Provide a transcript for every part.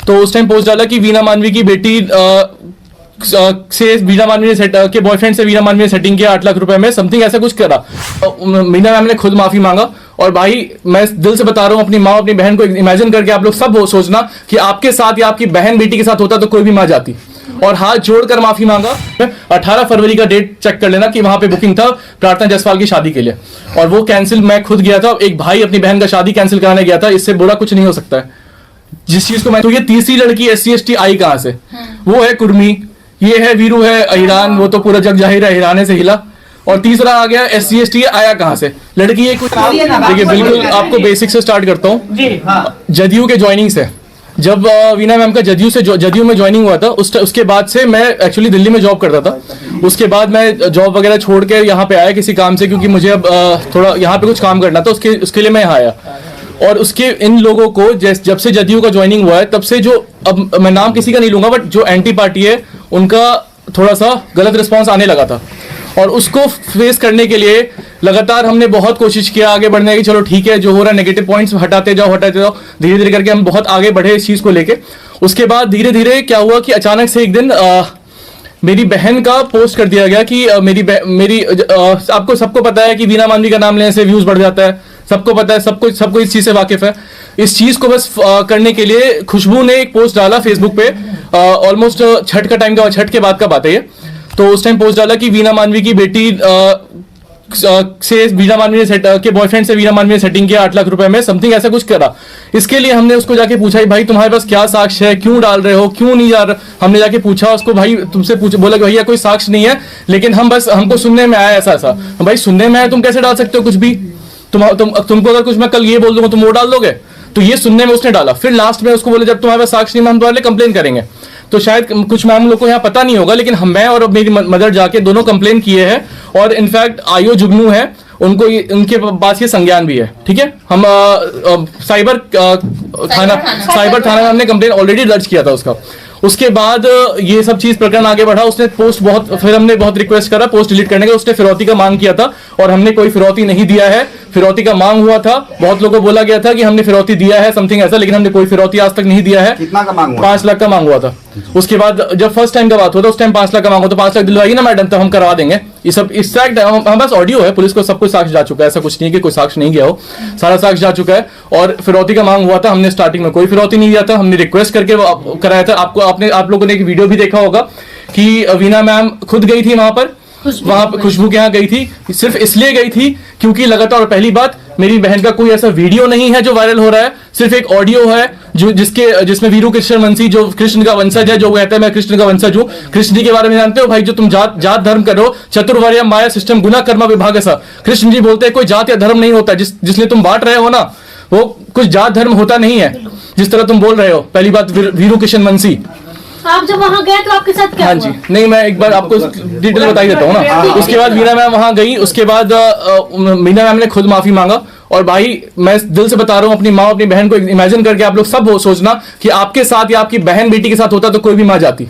तो उस time post डाला कि वीना मानवी की बेटी से वीना मानवी ने के बॉयफ्रेंड से वीना मानवी ने सेटिंग किया 8 लाख रुपए में, समथिंग ऐसा कुछ करा। वीना मैम ने खुद माफी मांगा। और भाई मैं दिल से बता रहा हूँ, अपनी माँ अपनी बहन को इमेजिन करके आप लोग सब सोचना कि आपके साथ या आपकी बहन बेटी के साथ होता तो कोई भी माँ जाती। और हाथ जोड़कर माफी मांगा। 18 फरवरी का डेट चेक कर लेना कि वहां पे बुकिंग था प्रार्थना जायसवाल की शादी के लिए, और वो कैंसिल मैं खुद गया था। एक भाई अपनी बहन का शादी कैंसिल कराने गया था, इससे बुरा कुछ नहीं हो सकता है जिस चीज को मैं। तो ये तीसरी लड़की SC/ST आई कहां से? वो है कुर्मी, ये है वीरू है अहिरान, वो तो पूरा जग जाहिर है अहिराने से हिला। और तीसरा आ गया SC/ST आया कहां से? लड़की ये कुछ देखिए, बिल्कुल आपको बेसिक से स्टार्ट करता हूँ। जदयू के ज्वाइनिंग से, जब वीना मैम का जदयू में ज्वाइनिंग हुआ था, उसके बाद से मैं एक्चुअली दिल्ली में जॉब करता था। उसके बाद मैं जॉब वगैरह छोड़ के यहाँ पे आया किसी काम से, क्योंकि मुझे अब थोड़ा यहाँ पे कुछ काम करना था, उसके लिए मैं यहाँ आया। और उसके इन लोगों को जब से जदयू का ज्वाइनिंग हुआ है तब से जो, अब मैं नाम किसी का नहीं लूंगा, बट जो एंटी पार्टी है उनका थोड़ा सा गलत रिस्पॉन्स आने लगा था। और उसको फेस करने के लिए लगातार हमने बहुत कोशिश किया आगे बढ़ने की। चलो ठीक है, जो हो रहा है नेगेटिव पॉइंट्स हटाते जाओ। धीरे धीरे करके हम बहुत आगे बढ़े इस चीज को लेके। उसके बाद धीरे धीरे क्या हुआ कि अचानक से एक दिन मेरी बहन का पोस्ट कर दिया गया कि आपको सबको पता है कि वीना मानवी का नाम लेने से व्यूज बढ़ जाता है, सबको पता है, सबको इस चीज से वाकिफ है। इस चीज को बस करने के लिए खुशबू ने एक पोस्ट डाला फेसबुक पे, ऑलमोस्ट छठ का टाइम का, छठ के बाद का बात है ये। तो उस टाइम पोस्ट डाला कि वीना मानवी की बेटी से वीना मानवी ने के बॉयफ्रेंड से वीना मानवी ने सेटिंग किया 8 लाख रुपए में, समथिंग ऐसा कुछ करा। इसके लिए हमने उसको जाके पूछा, भाई तुम्हारे पास क्या साक्ष्य है, क्यों डाल रहे हो, क्यों नहीं जा रहे? हमने जाके पूछा उसको, भाई तुमसे बोला कि भैया कोई साक्ष्य नहीं है, लेकिन हमको सुनने में आया ऐसा। भाई सुनने में आया, तुम कैसे डाल सकते हो कुछ भी? तुमको अगर कुछ मैं कल ये बोल दूंगा तुम वो डाल दोगे? तो ये सुनने में उसने डाला। फिर लास्ट में उसको बोले, जब तुम्हारे पास साक्ष्य नहीं, हम तुम्हारे लिए कंप्लेन करेंगे। तो शायद कुछ मैम लोग को यहाँ पता नहीं होगा, लेकिन मैं और मेरी मदर जाके दोनों कंप्लेन किए हैं। और इनफैक्ट आईओ जुगनू है, उनके पास ये संज्ञान भी है। ठीक है, हम साइबर थाना में हमने कंप्लेन ऑलरेडी दर्ज किया था उसका। उसके बाद ये सब चीज प्रकरण आगे बढ़ा। उसने पोस्ट फिर हमने बहुत रिक्वेस्ट करा पोस्ट डिलीट करने का। उसने फिरौती का मांग किया था और हमने कोई फिरौती नहीं दिया है। फिरौती का मांग हुआ था, बहुत लोगों को बोला गया था कि हमने फिरौती दिया है, समथिंग ऐसा, लेकिन हमने कोई फिरौती आज तक नहीं दिया है। कितना का मांग हुआ? 5 लाख का मांग हुआ था। उसके बाद जब फर्स्ट टाइम का बात होता उस टाइम 5 लाख का मांग हो, तो 5 लाख दिलवाइए ना मैडम, तो हम करवा देंगे। ये सब एक्सैक्ट हमारे पास ऑडियो है, पुलिस को सब कुछ साक्ष्य जा चुका है, ऐसा कुछ नहीं है कि कोई साक्ष्य नहीं गया हो, सारा साक्ष्य जा चुका है। और फिरौती का मांग हुआ था, हमने स्टार्टिंग में कोई फिरौती नहीं दिया था, हमने रिक्वेस्ट करके कराया था। आप लोगों ने एक वीडियो भी देखा होगा कि वीना मैम खुद गई थी वहां पर, वहां पर खुशबू के यहाँ गई थी। सिर्फ इसलिए गई थी क्योंकि लगातार, और पहली बात, मेरी बहन का कोई ऐसा वीडियो नहीं है जो वायरल हो रहा है, सिर्फ एक ऑडियो है जिसमें वीरू कृष्ण वंशी, जो कृष्ण का वंशज है, जो कहता है मैं कृष्ण का वंशज हूँ। कृष्ण जी के बारे में जानते हो भाई? जो तुम जात धर्म कर रहे हो, चतुर्वर्य माया सिस्टम गुना कर्मा विभाग ऐसा कृष्ण जी बोलते हैं कोई जात या धर्म नहीं होता। जिसने तुम बांट रहे हो ना, वो कुछ जात धर्म होता नहीं है जिस तरह तुम बोल रहे हो। पहली बात, वीरू कृष्ण वंशी। आप जब वहां गए तो आपके साथ क्या? हाँ जी, नहीं मैं एक बार आपको डिटेल बता ही देता हूँ ना। उसके बाद वीना मैम वहां गई, उसके बाद वीना मैम ने खुद माफी मांगा। और भाई मैं दिल से बता रहा हूँ, अपनी माँ अपनी बहन को इमेजिन करके आप लोग सब सोचना कि आपके साथ या आपकी बहन बेटी के साथ होता तो कोई भी माँ जाती।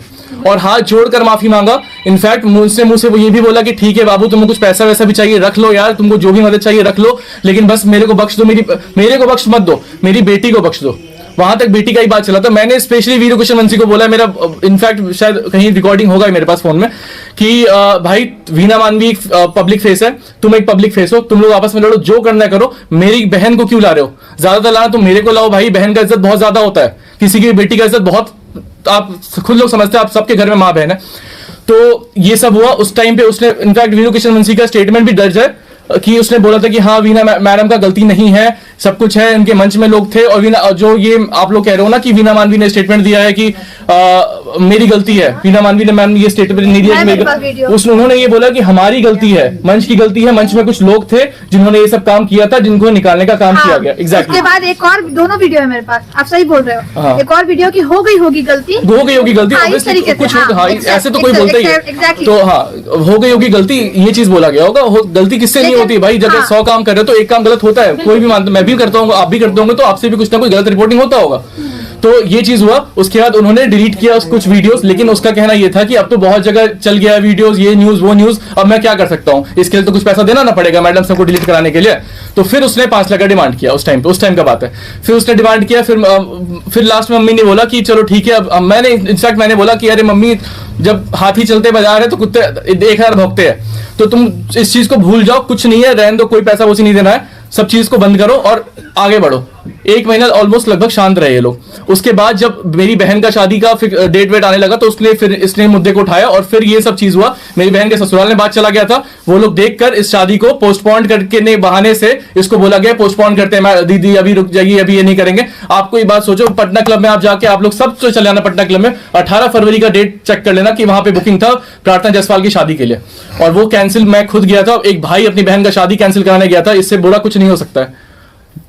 और हाथ जोड़कर माफी मांगा। इनफैक्ट मुंह से वो ये भी बोला कि ठीक है बाबू, तुमको कुछ पैसा वैसा भी चाहिए रख लो यार, तुमको जो भी मदद चाहिए रख लो, लेकिन बस मेरे को बख्श दो, मेरे को बख्श मत दो, मेरी बेटी को बख्श दो। वहां तक बेटी का ही बात चला था। मैंने स्पेशली वीरू कृष्ण वंशी को बोला, मेरा इनफैक्ट शायद कहीं रिकॉर्डिंग होगा मेरे पास फोन में, कि भाई वीना मानवी पब्लिक फेस है, तुम एक पब्लिक फेस हो, तुम लोग आपस में लड़ो, जो करना करो, मेरी बहन को क्यों ला रहे हो? ज्यादातर लाना तुम मेरे को लाओ भाई, बहन का इज्जत बहुत ज्यादा होता है, किसी की बेटी का इज्जत बहुत, आप खुद लोग समझते हैं, आप सबके घर में माँ बहन है। तो ये सब हुआ उस टाइम पे। उसने इनफैक्ट वीरू कृष्ण वंशी का स्टेटमेंट भी दर्ज है कि उसने बोला था कि हाँ वीना मैडम का गलती नहीं है, सब कुछ है, इनके मंच में लोग थे। और जो ये आप लोग कह रहे हो ना कि वीना मानवी ने स्टेटमेंट दिया है कि मेरी गलती है, वीना मानवी ने मैम ये स्टेटमेंट नहीं दिया, उन्होंने ये बोला कि हमारी गलती है, मंच की गलती है, मंच में कुछ लोग थे जिन्होंने ये सब काम किया था, जिनको निकालने का काम किया गया। एग्जैक्टली। उसके बाद एक और दोनों वीडियो है मेरे पास, आप सही बोल रहे हो। हाँ। एक और वीडियो की हो गई होगी गलती, कुछ ऐसे तो कोई बोलता ही है। तो हाँ, हो गई होगी गलती, ये चीज बोला गया होगा। गलती किससे नहीं होती भाई? जब 100 काम कर रहे हो तो एक काम गलत होता है, कोई भी मानता, मैं भी करता हूँ, आप भी करते होंगे, तो आपसे भी कुछ ना कुछ गलत रिपोर्टिंग होता होगा। तो ये चीज हुआ। उसके बाद उन्होंने डिलीट किया कुछ वीडियोस, लेकिन उसका कहना ये था कि अब तो बहुत जगह चल गया वीडियोस, ये न्यूज वो न्यूज, अब मैं क्या कर सकता हूँ, इसके लिए तो कुछ पैसा देना ना पड़ेगा मैडम सबको डिलीट कराने के लिए। तो फिर उसने 5 लाख का डिमांड किया उस टाइम पे, उस टाइम का बात है। फिर उसने डिमांड किया, फिर लास्ट में मम्मी ने बोला कि चलो ठीक है। अब मैंने इनफैक्ट मैंने बोला कि अरे मम्मी, जब हाथी चलते बाजार है तो कुत्ते 1000 भौंकते हैं, तो तुम इस चीज को भूल जाओ, कुछ नहीं है, रहने दो, कोई पैसा वैसे नहीं देना है, सब चीज को बंद करो और आगे बढ़ो। 1 महीना ऑलमोस्ट लगभग शांत रहे ये लोग। उसके बाद जब मेरी बहन का शादी का डेट वेट आने लगा तो फिर इसने मुद्दे को उठाया और फिर ये सब चीज हुआ। मेरी बहन के ससुराल में बात चला गया था, वो लोग देखकर इस शादी को पोस्टपोन करके बहाने से इसको बोला गया पोस्टपोन करते हैं, दीदी अभी रुक जाइए, अभी ये नहीं करेंगे। आपको ये बात सोचो, पटना क्लब में आप जाके आप लोग सब चले जाना पटना क्लब में, 18 फरवरी का डेट चेक कर लेना कि वहां पे बुकिंग था प्रार्थना जायसवाल की शादी के लिए, और वो कैंसिल मैं खुद गया था। एक भाई अपनी बहन का शादी कैंसिल कराने गया था, इससे बुरा कुछ नहीं हो सकता है।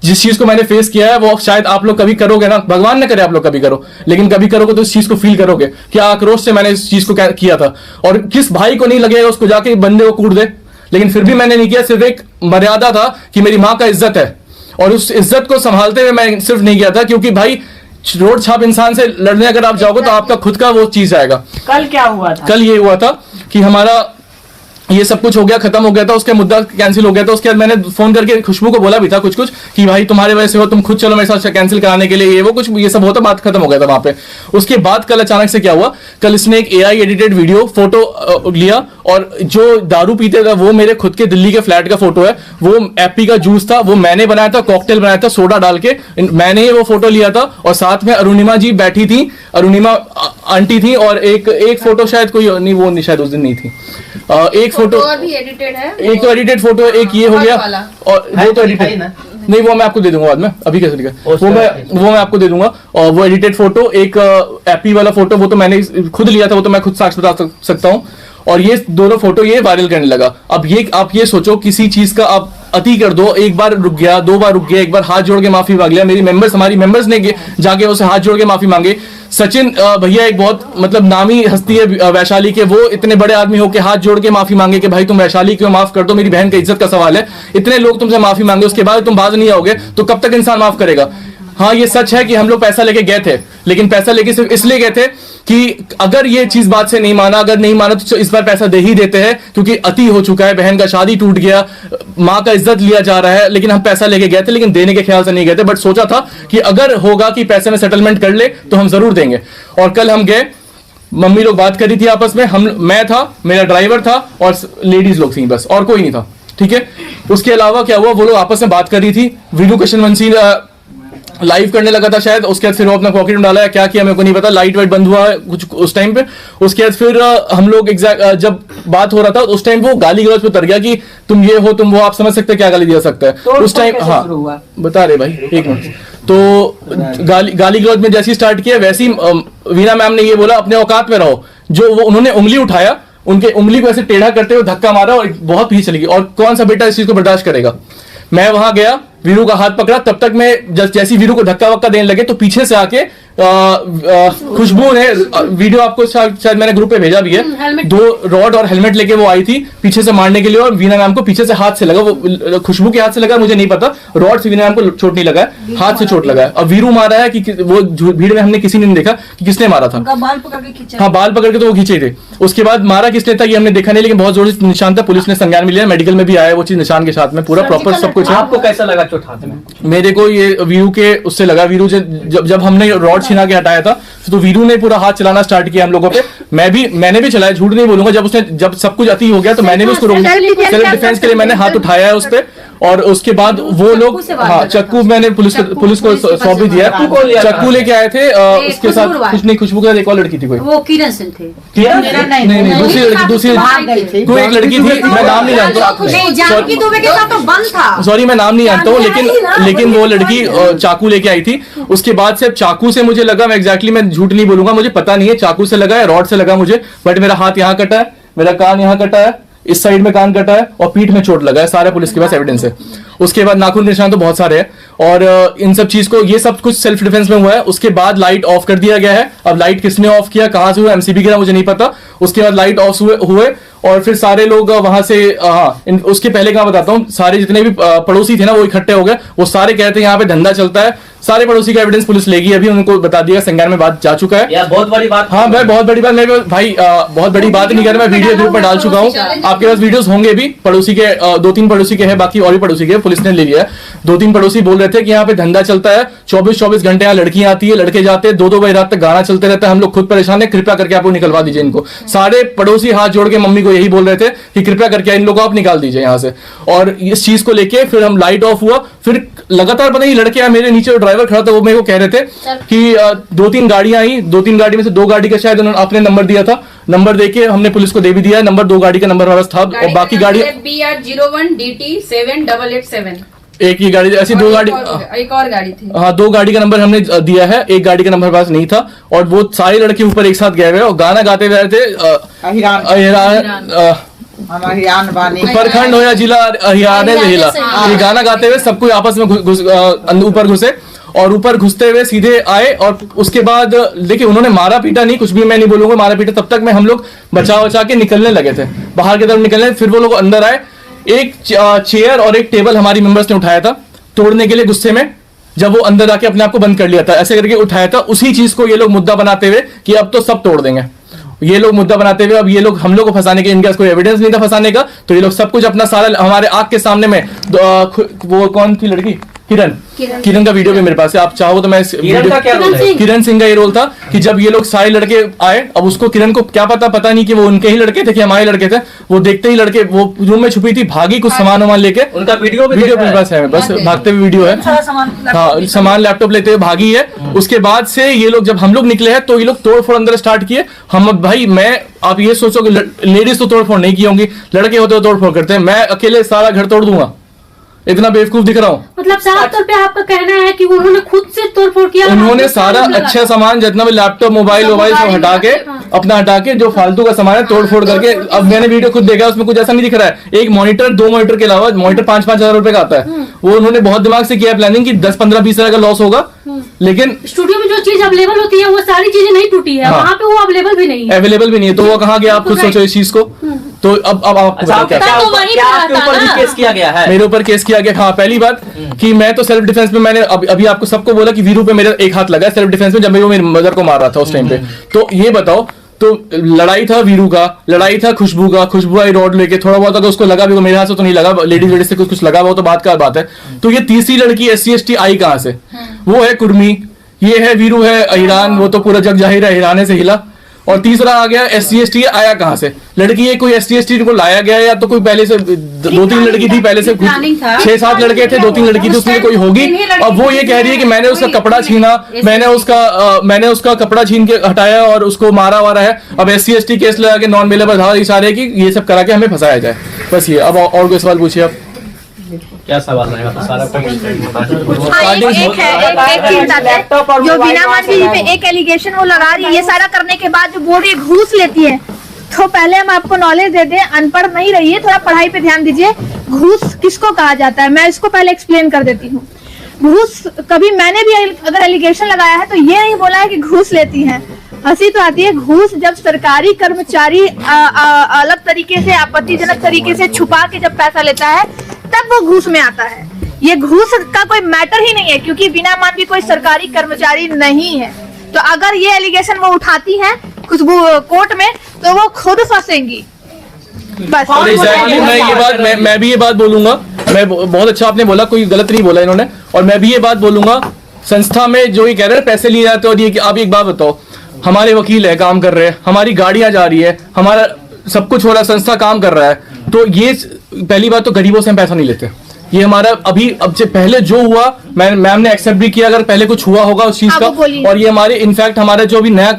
जिस चीज को मैंने फेस किया है वो शायद आप लोग कभी करोगे ना, भगवान न करे आप लोग कभी करो, लेकिन कभी करोगे तो इस चीज को फील करोगे कि आक्रोश से मैंने इस चीज को किया था। और किस भाई को नहीं लगेगा उसको जाके बंदे को कूट दे, लेकिन फिर भी मैंने नहीं किया। सिर्फ एक मर्यादा था कि मेरी माँ का इज्जत है, और उस इज्जत को संभालते हुए मैं सिर्फ नहीं किया था, क्योंकि भाई रोड छाप इंसान से लड़ने अगर आप जाओगे तो आपका खुद का वो चीज आएगा। कल क्या हुआ था? कल ये हुआ था कि हमारा ये सब कुछ हो गया, खत्म हो गया था, उसका मुद्दा कैंसिल हो गया था। उसके बाद मैंने फोन करके खुशबू को बोला भी था कुछ कि भाई तुम्हारे वजह से हो, तुम खुद चलो मेरे साथ कैंसिल कराने के लिए, ये वो कुछ ये सब होता, बात खत्म हो गया था वहां पे। उसके बाद कल अचानक से क्या हुआ, कल इसने एक AI एडिटेड वीडियो फोटो लिया, और जो दारू पीते थे वो मेरे खुद के दिल्ली के फ्लैट का फोटो है, वो एप्पी का जूस था, वो मैंने बनाया था, कॉकटेल बनाया था सोडा डाल के, मैंने ही वो फोटो लिया था। और साथ में अरुणिमा जी बैठी थी, अरुणिमा आंटी थी, और एक फोटो शायद कोई नहीं, वो नहीं शायद उस दिन नहीं थी। एक फोटो और भी एडिटेड है, एक तो एडिटेड फोटो, एक ये हो गया, और वो तो एडिटेड नहीं, वो मैं आपको दे दूंगा बाद में, अभी कैसे दिखा वो मैं आपको दे दूंगा। और वो एडिटेड फोटो, एक एपी वाला फोटो, वो तो मैंने खुद लिया था, वो तो मैं खुद साक्ष्य बता सकता हूँ। और ये दोनों फोटो ये वायरल करने लगा। अब ये आप ये सोचो, किसी चीज का आप अति कर दो, एक बार रुक गया, 2 बार रुक गया, एक बार हाथ जोड़ के माफी मांग लिया, हमारी मेंबर्स ने जाके उसे हाथ जोड़ के माफी मांगे। सचिन भैया एक बहुत मतलब नामी हस्ती है वैशाली के, वो इतने बड़े आदमी हो के हाथ जोड़ के माफी मांगे कि भाई तुम वैशाली क्यों, माफ कर दो, मेरी बहन की इज्जत का सवाल है। इतने लोग तुमसे माफी मांगे, उसके बाद तुम बाज नहीं आओगे तो कब तक इंसान माफ करेगा। हाँ ये सच है कि हम लोग पैसा लेके गए थे, लेकिन पैसा लेके सिर्फ इसलिए गए थे कि अगर ये चीज बात से नहीं माना, अगर नहीं माना तो इस बार पैसा दे ही देते हैं, क्योंकि अति हो चुका है, बहन का शादी टूट गया, माँ का इज्जत लिया जा रहा है। लेकिन हम पैसा लेके गए थे, लेकिन देने के ख्याल से नहीं गए थे, बट सोचा था कि अगर होगा कि पैसे में सेटलमेंट कर ले तो हम जरूर देंगे। और कल हम गए, मम्मी लोग बात कर रही थी आपस में, मैं था, मेरा ड्राइवर था और लेडीज लोग थी, बस और कोई नहीं था, ठीक है। उसके अलावा क्या हुआ, वो लोग आपस में बात कर रही थी, वीडियो कृष्णवंशी लाइव करने लगा था शायद, उसके बाद फिर वो अपना पॉकेट में डाला है, क्या किया मेरे को नहीं पता, लाइट वाइट बंद हुआ है कुछ उस टाइम पे। उसके बाद फिर हम लोग जब बात हो रहा था उस टाइम वो गाली गलौज पे उतर गया कि तुम ये हो, तुम वो, आप समझ सकते हैं क्या गाली दिया सकता है तो उस टाइम। हाँ बता रहे भाई, एक मिनट। तो गाली गलौज में जैसे स्टार्ट किया, वैसे ही वीना मैम ने ये बोला अपने औकात में रहो। जो वो उन्होंने उंगली उठाया, उनके उंगली को ऐसे टेढ़ा करते हुए धक्का मारा और बहुत पीछे चली गई। और कौन सा बेटा इस चीज को बर्दाश्त करेगा। मैं वहां गया, वीरू का हाथ पकड़ा, तब तक मैं जैसी वीरू को धक्का वक्का देने लगे तो पीछे से आके खुशबू ने, वीडियो आपको शायद मैंने ग्रुप पे भेजा भी है, 2 रॉड और हेलमेट लेके वो आई थी पीछे से मारने के लिए, और वीना मैम को पीछे से हाथ से लगा, वो खुशबू के हाथ से लगा मुझे नहीं पता, रॉड से वीना मैम को चोट नहीं लगा है, हाथ से चोट लगा है। और वीरू मारा है कि वो भीड़ में हमने किसी ने नहीं देखा कि किसने मारा था। बाल पकड़ के खींचा। हाँ बाल पकड़ के तो वो खींचे थे। उसके बाद मारा किसने था ये हमने देखा नहीं, लेकिन बहुत जोर से निशान था, पुलिस ने संज्ञान में लिया, मेडिकल में भी आया वो चीज निशान के साथ में, पूरा प्रॉपर सब कुछ है। आपको कैसा लगा चोट हाथ में? मेरे को ये वीरू के उससे लगा, वीरू से जब हमने रॉड छिना के हटाया था तो वीरू ने पूरा हाथ चलाना स्टार्ट किया हम लोगों पे। मैंने भी चलाया, झूठ नहीं बोलूंगा, जब सब कुछ अति हो गया तो मैंने भी उसको रोकने, सेल्फ डिफेंस के लिए मैंने हाथ उठाया है उस पे। और उसके बाद वो लोग, हाँ चक्कू मैंने पुलिस को सौंप भी दिया, चक्कू लेके आए थे। उसके साथ कुछ नहीं, खुशबू के साथ एक और लड़की थी, कोई वो किरण सिंह थे। नहीं दूसरी कोई एक लड़की थी, मैं नाम नहीं जानता, सॉरी मैं नाम नहीं जानता हूँ, लेकिन वो लड़की चाकू लेके आई थी। उसके बाद से चाकू से मुझे लगा, मैं एग्जैक्टली मैं झूठ नहीं बोलूंगा, मुझे पता नहीं है चाकू से लगा है रॉड से लगा मुझे, बट मेरा हाथ यहाँ कटा है, मेरा कान यहाँ कटा है, इस साइड में कान कटा है और पीठ में चोट लगा है, सारा पुलिस के पास एविडेंस है। उसके बाद नाखून के निशान तो बहुत सारे हैं, और इन सब चीज को ये सब कुछ सेल्फ डिफेंस में हुआ है। उसके बाद लाइट ऑफ कर दिया गया है। अब लाइट किसने ऑफ किया, कहां से हुआ, एमसीबी गिरा, मुझे नहीं पता। उसके बाद लाइट ऑफ हुए और फिर सारे लोग वहां से, उसके पहले क्या बताता हूँ, सारे जितने भी पड़ोसी थे ना वो इकट्ठे हो गए, वो सारे कहते हैं यहाँ पे धंधा चलता है, सारे पड़ोसी का एविडेंस पुलिस लेगी, अभी उनको बता दिया, संज्ञान में बात जा चुका है। यार बहुत बड़ी बात। हाँ मैं बहुत बड़ी बात, मैं भाई बहुत बड़ी बात नहीं कर रहा, मैं वीडियो ग्रुप में डाल चुका हूँ, आपके पास वीडियोस होंगे भी। पड़ोसी के 2-3 पड़ोसी के हैं, बाकी और भी पड़ोसी के पुलिस ने ले लिया है। 2-3 पड़ोसी बोल रहे थे कि यहाँ पे धंधा चलता है, 24-24 घंटे यहाँ लड़कियां आती है, लड़के जाते हैं, 2-2 बजे रात तक गाना चलते रहता है, हम लोग खुद परेशान है, कृपया करके आप लोग निकलवा दीजिए इनको। सारे पड़ोसी हाथ जोड़ के मम्मी को यही बोल रहे थे कि कृपया करके इन लोगों को आप निकाल दीजिए यहाँ से। और इस चीज को लेके फिर हम लाइट ऑफ हुआ, फिर लगातार पता नहीं लड़के मेरे नीचे ड्राइवर खड़ा था वो मेरे को कह रहे थे कि 2-3 गाड़ियां आई, 2-3 गाड़ी में से 2 गाड़ी का शायद उन्होंने अपने नंबर दिया था, नंबर देके हमने पुलिस को दे भी दिया नंबर, 2 गाड़ी का नंबर हमारे पास था और बाकी गाड़ी BR01DT78887 एक ही गाड़ी, ऐसी 2 गाड़ी, एक और गाड़ी थी। हाँ 2 गाड़ी का नंबर हमने दिया है, एक गाड़ी का नंबर पास नहीं था। और वो सारे लड़के ऊपर एक साथ गए हुए और गाना गाते हुए थे, प्रखंड हो या जिला हरियाणा से हिला, ये गाना गाते हुए सब कोई आपस में ऊपर घुसे और ऊपर घुसते हुए सीधे आए। और उसके बाद देखिए उन्होंने मारा पीटा नहीं, कुछ भी मैं नहीं बोलूंगा मारा पीटा, तब तक में हम लोग बचा के निकलने लगे थे, बाहर की तरफ निकलने। फिर वो लोग अंदर आए, एक चेयर और एक टेबल हमारी मेंबर्स ने उठाया था तोड़ने के लिए गुस्से में, जब वो अंदर आके अपने आप को बंद कर लिया था, ऐसे करके उठाया था। उसी चीज को ये लोग मुद्दा बनाते हुए कि अब तो सब तोड़ देंगे, ये लोग मुद्दा बनाते हुए अब ये लोग हम लोग को फंसाने के, इनके पास कोई एविडेंस नहीं था फंसाने का, तो ये लोग सब कुछ अपना सारा हमारे आंख के सामने में वो कौन थी लड़की, किरण का वीडियो भी मेरे पास है, आप चाहो तो मैं किरण सिंह का ये रोल था कि जब ये लोग सारे लड़के आए, अब उसको किरण को क्या पता नहीं कि वो उनके ही लड़के थे कि हमारे लड़के थे, वो देखते ही लड़के वो रूम में छुपी थी, भागी कुछ सामान वामान लेके, उनका वीडियो मेरे पास है, बस भागते हुए वीडियो है, हाँ सामान लैपटॉप लेते हुए भागी है। उसके बाद से ये लोग जब हम लोग निकले हैं तो ये लोग तोड़फोड़ अंदर स्टार्ट किए। हम भाई मैं आप ये सोचो कि लेडीज तो तोड़फोड़ नहीं की होंगी, लड़के होते तो तोड़फोड़ करते हैं, मैं अकेले सारा घर तोड़ दूंगा, इतना बेवकूफ दिख रहा हूँ। मतलब साफ तौर पे आपका कहना है कि उन्होंने खुद से तोड़फोड़ किया, उन्होंने सारा अच्छा सामान जितना भी लैपटॉप मोबाइल सब हटा के अपना हटा के जो फालतू का सामान है तोड़फोड़ करके। अब मैंने वीडियो खुद देखा, उसमें कुछ ऐसा नहीं दिख रहा है, एक मॉनिटर 2 मॉनिटर के अलावा मॉनिटर 5-5 हजार रुपए का आता है, वो उन्होंने बहुत दिमाग से किया प्लानिंग की 10-15-20 हजार का लॉस होगा, लेकिन स्टूडियो में जो चीज अवेलेबल होती है वो सारी चीजें नहीं टूटी है, हाँ, वहाँ पे वो अवेलेबल भी नहीं है, अवेलेबल भी नहीं है, तो वो कहाँ गया आप खुद सोचो इस चीज को। तो अब आपको केस किया गया है, मेरे ऊपर केस किया गया। हाँ पहली बात कि मैं तो सेल्फ डिफेंस में, मैंने अभी आपको सबको बोला कि वीरू पे मेरा एक हाथ लगा सेल्फ डिफेंस में, जब वो मेरी मदर को मार रहा था उस टाइम पे। तो ये बताओ, तो लड़ाई था वीरू का, लड़ाई था खुशबू का, खुशबू आई रॉड लेके, थोड़ा बहुत अगर उसको लगा भी, मेरे हाथ से तो नहीं लगा, लेडीज से कुछ लगा हुआ तो बात है। तो ये तीसरी लड़की SC ST आई कहां से, वो है कुर्मी, ये है वीरू है ईरान, वो तो पूरा जग जाहिर है ईरान से हिला। और तीसरा आ गया SC ST आया कहां से, लड़की ये कोई SC ST को लाया गया या तो कोई पहले से 2-3 लड़की थी, पहले से 6-7 लड़के थे, 2-3 लड़की थी, उसमें कोई होगी। अब वो ये कह रही है कि मैंने उसका कपड़ा छीना, मैंने उसका कपड़ा छीन के हटाया और उसको मारा वारा है। अब SC ST केस लगा के नॉन अवेलेबल था, इशारे की ये सब करा के हमें फंसाया जाए, बस ये। अब और कोई सवाल पूछिए आप, क्या सवाल रहेगा? तो सारा जो बीना मानवी जी पे एक एलिगेशन वो लगा रही है, ये सारा करने के बाद जो बोल रही है घूस लेती है, तो पहले हम आपको नॉलेज दे दें, अनपढ़ नहीं रहिए, थोड़ा पढ़ाई पे ध्यान दीजिए। घूस किसको कहा जाता है, मैं इसको पहले एक्सप्लेन कर देती हूँ। घूस कभी मैंने भी अगर एलिगेशन लगाया है तो ये नहीं बोला है कि घूस लेती है, हंसी तो आती है। घूस जब सरकारी कर्मचारी अलग तरीके से, आपत्तिजनक तरीके से छुपा के जब पैसा लेता है तब वो घूस में आता है। ये घूस का कोई मैटर ही नहीं है, क्योंकि बीना मानवी कोई सरकारी कर्मचारी नहीं है। तो अगर ये एलिगेशन वो उठाती है खुशबू कोर्ट में तो वो खुद फंसेंगी, बस। मैं भी ये बात बोलूंगा, मैं बहुत अच्छा आपने बोला, कोई गलत नहीं बोला इन्होंने। और मैं भी ये बात बोलूंगा, संस्था में जो ये कह रहे हैं पैसे लिए जाते हैं, और ये कि आप एक बात बताओ, हमारे वकील है काम कर रहे हैं, हमारी गाड़ियां जा रही है, हमारा सब कुछ हो रहा है, संस्था काम कर रहा है, तो ये पहली बात तो गरीबों से हम पैसा नहीं लेते। ये हमारा अभी अब से पहले जो हुआ, मैम ने एक्सेप्ट भी किया, अगर पहले कुछ हुआ होगा उस चीज का। और ये हमारे इनफैक्ट हमारा जो भी नया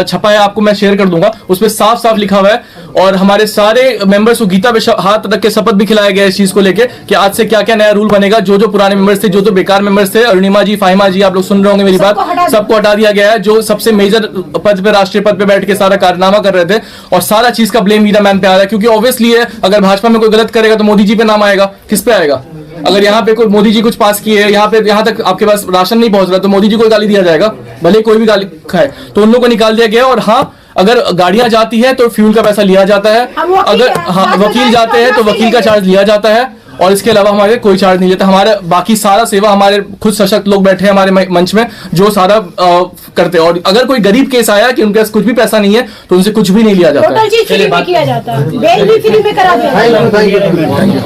छपा है, आपको मैं शेयर कर दूंगा, उसमें साफ साफ लिखा हुआ है। और हमारे सारे मेंबर्स को गीता पे हाथ रख के शपथ भी खिलाया गया इस चीज को लेके कि आज से क्या क्या नया रूल बनेगा। जो जो पुराने मेंबर्स थे, जो जो बेकार मेंबर्स थे, अरुणिमा जी, फाहिमा जी, आप लोग सुन रहे होंगे मेरी बात, सबको हटा दिया गया है। जो सबसे मेजर पद पे, राष्ट्रीय पद पे बैठ के सारा कारनामा कर रहे थे, और सारा चीज का ब्लेम वीरा मैम पे आ रहा है। क्योंकि ऑब्वियसली है, अगर भाजपा में कोई गलत करेगा तो मोदी जी पे नाम आएगा, किस पे आएगा? अगर यहाँ पे कोई मोदी जी कुछ पास किए, यहाँ तक आपके पास राशन नहीं पहुंच रहा, तो मोदी जी को गाली दिया जाएगा, भले कोई भी गाली खाए। तो उन लोगों को निकाल दिया गया। और हाँ, अगर गाड़ियां जाती है तो फ्यूल का पैसा लिया जाता है, अगर हाँ वकील जाते हैं तो वकील का चार्ज लिया जाता है, और इसके अलावा हमारे कोई चार्ज नहीं लेता। हमारे बाकी सारा सेवा हमारे खुद सशक्त लोग बैठे हैं हमारे मंच में जो सारा करते हैं। और अगर कोई गरीब केस आया कि उनके पास कुछ भी पैसा नहीं है तो उनसे कुछ भी नहीं लिया जाता है। टोटल चीज फ्री में किया जाता है, बेल भी फ्री में करा दिया।